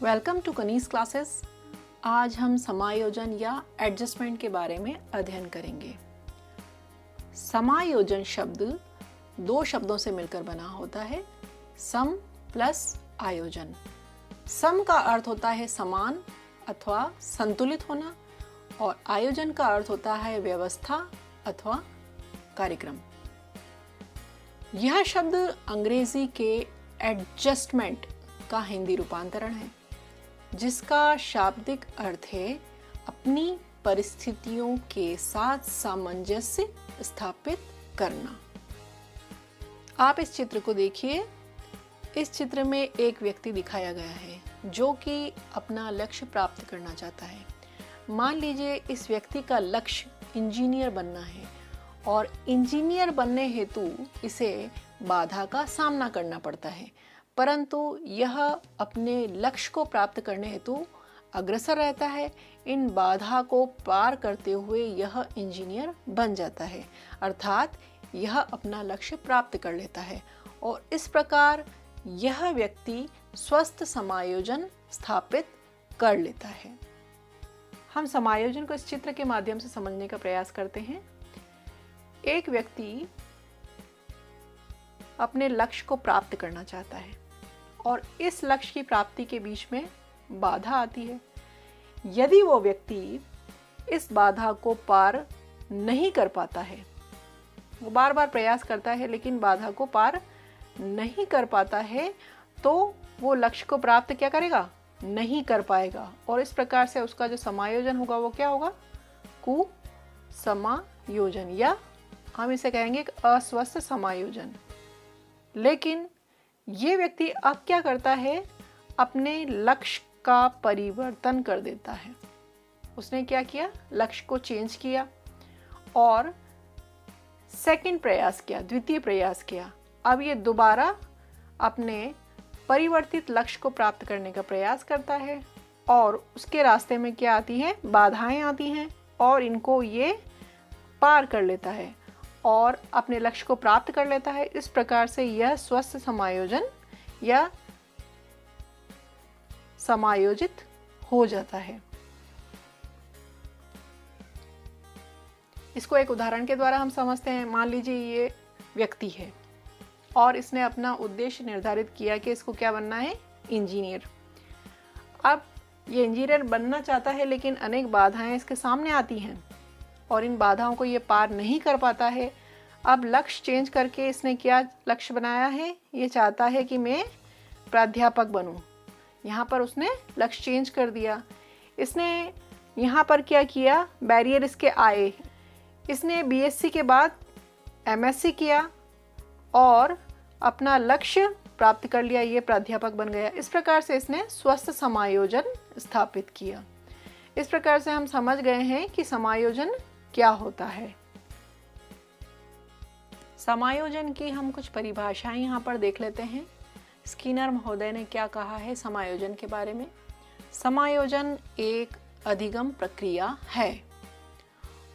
Welcome to कनीज classes. आज हम समायोजन या एडजस्टमेंट के बारे में अध्ययन करेंगे। समायोजन शब्द दो शब्दों से मिलकर बना होता है, सम प्लस आयोजन। सम का अर्थ होता है समान अथवा संतुलित होना और आयोजन का अर्थ होता है व्यवस्था अथवा कार्यक्रम। यह शब्द अंग्रेजी के एडजस्टमेंट का हिंदी रूपांतरण है, जिसका शाब्दिक अर्थ है अपनी परिस्थितियों के साथ सामंजस्य स्थापित करना। आप इस चित्र को देखिए। इस चित्र में एक व्यक्ति दिखाया गया है जो कि अपना लक्ष्य प्राप्त करना चाहता है। मान लीजिए इस व्यक्ति का लक्ष्य इंजीनियर बनना है और इंजीनियर बनने हेतु इसे बाधा का सामना करना पड़ता है, परंतु यह अपने लक्ष्य को प्राप्त करने हेतु अग्रसर रहता है। इन बाधा को पार करते हुए यह इंजीनियर बन जाता है, अर्थात यह अपना लक्ष्य प्राप्त कर लेता है और इस प्रकार यह व्यक्ति स्वस्थ समायोजन स्थापित कर लेता है। हम समायोजन को इस चित्र के माध्यम से समझने का प्रयास करते हैं। एक व्यक्ति अपने लक्ष्य को प्राप्त करना चाहता है और इस लक्ष्य की प्राप्ति के बीच में बाधा आती है। यदि वो व्यक्ति इस बाधा को पार नहीं कर पाता है, वो बार बार प्रयास करता है लेकिन बाधा को पार नहीं कर पाता है, तो वो लक्ष्य को प्राप्त क्या करेगा? नहीं कर पाएगा और इस प्रकार से उसका जो समायोजन होगा वो क्या होगा? कुसमायोजन, या हम इसे कहेंगे एक अस्वस्थ समायोजन। लेकिन ये व्यक्ति अब क्या करता है? अपने लक्ष्य का परिवर्तन कर देता है। उसने क्या किया? लक्ष्य को चेंज किया और सेकंड प्रयास किया, द्वितीय प्रयास किया। अब ये दोबारा अपने परिवर्तित लक्ष्य को प्राप्त करने का प्रयास करता है और उसके रास्ते में क्या आती है? बाधाएं आती हैं और इनको ये पार कर लेता है और अपने लक्ष्य को प्राप्त कर लेता है। इस प्रकार से यह स्वस्थ समायोजन या समायोजित हो जाता है। इसको एक उदाहरण के द्वारा हम समझते हैं। मान लीजिए ये व्यक्ति है और इसने अपना उद्देश्य निर्धारित किया कि इसको क्या बनना है? इंजीनियर। अब ये इंजीनियर बनना चाहता है लेकिन अनेक बाधाएं इसके सामने आती हैं और इन बाधाओं को ये पार नहीं कर पाता है। अब लक्ष्य चेंज करके इसने क्या लक्ष्य बनाया है? ये चाहता है कि मैं प्राध्यापक बनूं। यहाँ पर उसने लक्ष्य चेंज कर दिया। इसने यहाँ पर क्या किया? बैरियर इसके आए। इसने बीएससी के बाद एमएससी किया और अपना लक्ष्य प्राप्त कर लिया, ये प्राध्यापक बन गया। इस प्रकार से इसने स्वस्थ समायोजन स्थापित किया। इस प्रकार से हम समझ गए हैं कि समायोजन क्या होता है। समायोजन की हम कुछ परिभाषाएं यहाँ पर देख लेते हैं। स्किनर महोदय ने क्या कहा है समायोजन के बारे में? समायोजन एक अधिगम प्रक्रिया है।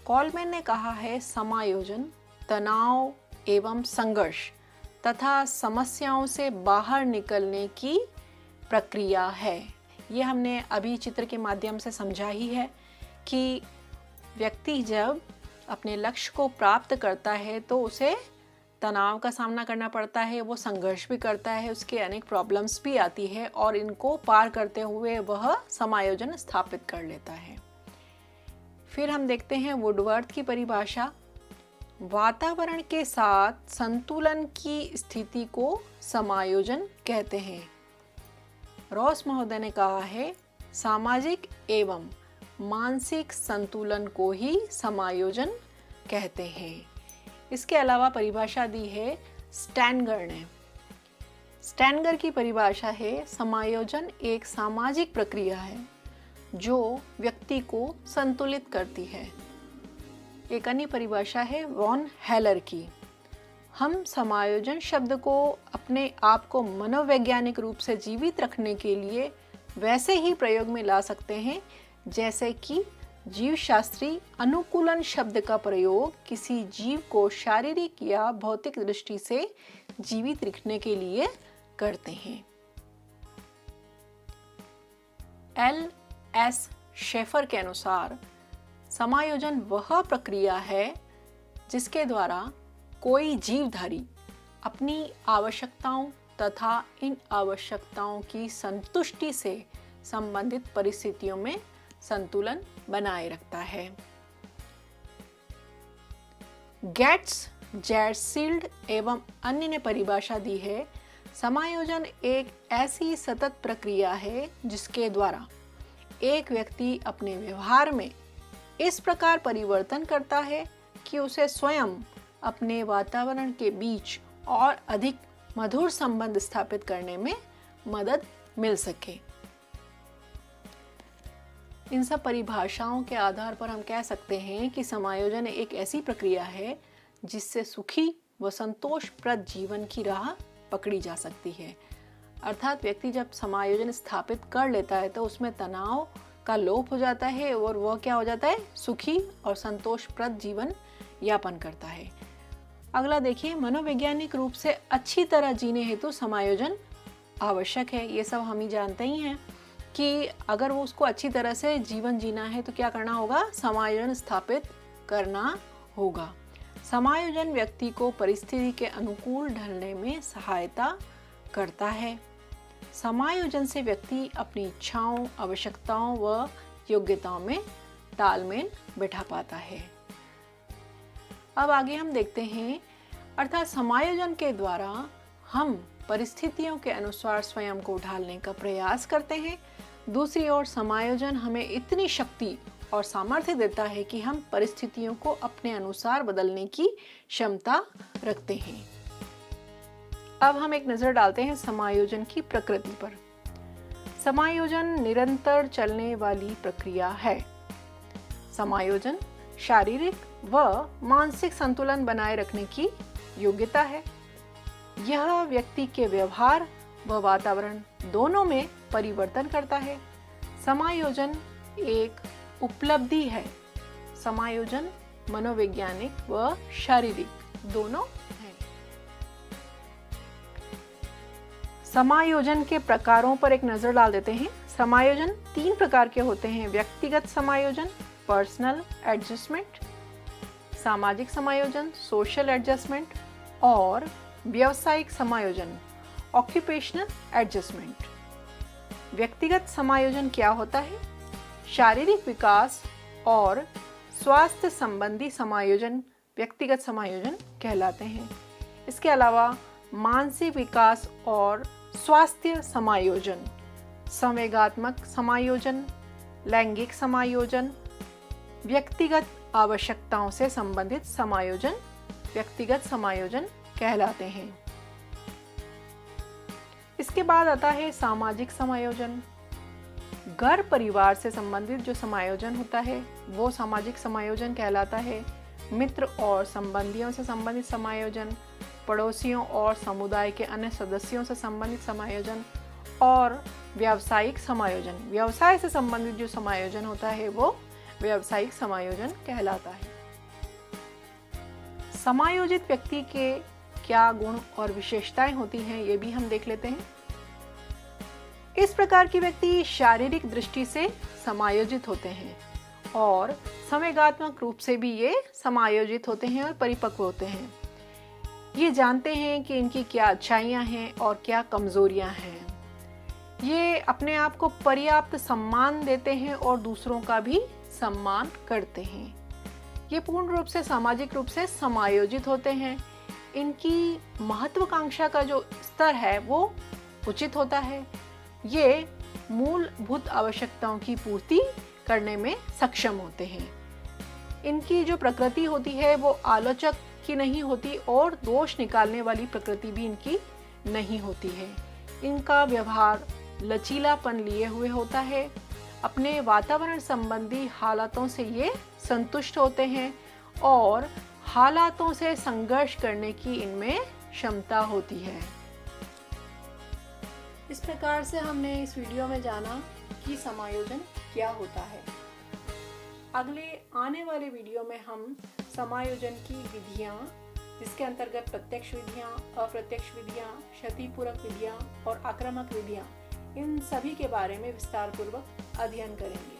कॉलमैन ने कहा है समायोजन तनाव एवं संघर्ष तथा समस्याओं से बाहर निकलने की प्रक्रिया है। ये हमने अभी चित्र के माध्यम से समझा ही है कि व्यक्ति जब अपने लक्ष्य को प्राप्त करता है तो उसे तनाव का सामना करना पड़ता है, वो संघर्ष भी करता है, उसके अनेक प्रॉब्लम्स भी आती है और इनको पार करते हुए वह समायोजन स्थापित कर लेता है। फिर हम देखते हैं वुडवर्थ की परिभाषा। वातावरण के साथ संतुलन की स्थिति को समायोजन कहते हैं। रॉस महोदय ने कहा है सामाजिक एवं मानसिक संतुलन को ही समायोजन कहते हैं। इसके अलावा परिभाषा दी है स्टैनगर ने। स्टैनगर की परिभाषा है समायोजन एक सामाजिक प्रक्रिया है जो व्यक्ति को संतुलित करती है। एक अन्य परिभाषा है वॉन हेलर की। हम समायोजन शब्द को अपने आप को मनोवैज्ञानिक रूप से जीवित रखने के लिए वैसे ही प्रयोग में ला सकते हैं जैसे कि जीवशास्त्री अनुकूलन शब्द का प्रयोग किसी जीव को शारीरिक या भौतिक दृष्टि से जीवित रखने के लिए करते हैं। L.S. शेफर के अनुसार समायोजन वह प्रक्रिया है जिसके द्वारा कोई जीवधारी अपनी आवश्यकताओं तथा इन आवश्यकताओं की संतुष्टि से संबंधित परिस्थितियों में संतुलन बनाए रखता है। गेट्स, जैरसील्ड एवं अन्य ने परिभाषा दी है, समायोजन एक ऐसी सतत प्रक्रिया है जिसके द्वारा एक व्यक्ति अपने व्यवहार में इस प्रकार परिवर्तन करता है कि उसे स्वयं अपने वातावरण के बीच और अधिक मधुर संबंध स्थापित करने में मदद मिल सके। इन सब परिभाषाओं के आधार पर हम कह सकते हैं कि समायोजन एक ऐसी प्रक्रिया है जिससे सुखी व संतोषप्रद जीवन की राह पकड़ी जा सकती है। अर्थात व्यक्ति जब समायोजन स्थापित कर लेता है तो उसमें तनाव का लोप हो जाता है और वह क्या हो जाता है, सुखी और संतोषप्रद जीवन यापन करता है। अगला देखिए, मनोवैज्ञानिक रूप से अच्छी तरह जीने हेतु समायोजन आवश्यक है। ये सब हम ही जानते ही हैं कि अगर वो उसको अच्छी तरह से जीवन जीना है तो क्या करना होगा, समायोजन स्थापित करना होगा। समायोजन व्यक्ति को परिस्थिति के अनुकूल ढलने में सहायता करता है। समायोजन से व्यक्ति अपनी इच्छाओं, आवश्यकताओं व योग्यताओं में तालमेल बिठा पाता है। अब आगे हम देखते हैं, अर्थात समायोजन के द्वारा हम परिस्थितियों के अनुसार स्वयं को ढालने का प्रयास करते हैं। दूसरी ओर समायोजन हमें इतनी शक्ति और सामर्थ्य देता है कि हम परिस्थितियों को अपने अनुसार बदलने की क्षमता रखते हैं। अब हम एक नजर डालते हैं समायोजन की प्रकृति पर। समायोजन निरंतर चलने वाली प्रक्रिया है। समायोजन शारीरिक व मानसिक संतुलन बनाए रखने की योग्यता है। यह व्यक्ति के व्यवहार व वातावरण दोनों में परिवर्तन करता है। समायोजन एक उपलब्धि है। समायोजन मनोवैज्ञानिक व शारीरिक दोनों है। समायोजन के प्रकारों पर एक नजर डाल देते हैं। समायोजन 3 प्रकार के होते हैं: व्यक्तिगत समायोजन, पर्सनल एडजस्टमेंट, सामाजिक समायोजन, सोशल एडजस्टमेंट, और व्यावसायिक समायोजन, ऑक्यूपेशनल एडजस्टमेंट। व्यक्तिगत समायोजन क्या होता है? शारीरिक विकास और स्वास्थ्य संबंधी समायोजन व्यक्तिगत समायोजन कहलाते हैं। इसके अलावा मानसिक विकास और स्वास्थ्य समायोजन, संवेगात्मक समायोजन, लैंगिक समायोजन, व्यक्तिगत आवश्यकताओं से संबंधित समायोजन व्यक्तिगत समायोजन कहलाते हैं। इसके बाद आता है सामाजिक समायोजन। घर परिवार से संबंधित जो समायोजन होता है वो सामाजिक समायोजन कहलाता है। मित्र और संबंधियों से संबंधित समायोजन, पड़ोसियों और समुदाय के अन्य सदस्यों से संबंधित समायोजन, और व्यावसायिक समायोजन, व्यवसाय से संबंधित जो समायोजन होता है वो व्यावसायिक समायोजन कहलाता है। समायोजित व्यक्ति के क्या गुण और विशेषताएं होती हैं ये भी हम देख लेते हैं। इस प्रकार के व्यक्ति शारीरिक दृष्टि से समायोजित होते हैं और संवेगात्मक रूप से भी ये समायोजित होते हैं और परिपक्व होते हैं। ये जानते हैं कि इनकी क्या अच्छाइयाँ हैं और क्या कमजोरियाँ हैं। ये अपने आप को पर्याप्त सम्मान देते हैं और दूसरों का भी सम्मान करते हैं। ये पूर्ण रूप से सामाजिक रूप से समायोजित होते हैं। इनकी महत्वाकांक्षा का जो स्तर है वो उचित होता है। ये मूलभूत आवश्यकताओं की पूर्ति करने में सक्षम होते हैं। इनकी जो प्रकृति होती है वो आलोचक की नहीं होती और दोष निकालने वाली प्रकृति भी इनकी नहीं होती है। इनका व्यवहार लचीलापन लिए हुए होता है। अपने वातावरण संबंधी हालातों से ये संतुष्ट होते हैं और हालातों से संघर्ष करने की इनमें क्षमता होती है। इस प्रकार से हमने इस वीडियो में जाना कि समायोजन क्या होता है। अगले आने वाले वीडियो में हम समायोजन की विधियां, जिसके अंतर्गत प्रत्यक्ष विधियां, अप्रत्यक्ष विधियां, क्षतिपूरक विधियां और आक्रामक विधियां, इन सभी के बारे में विस्तार पूर्वक अध्ययन करेंगे।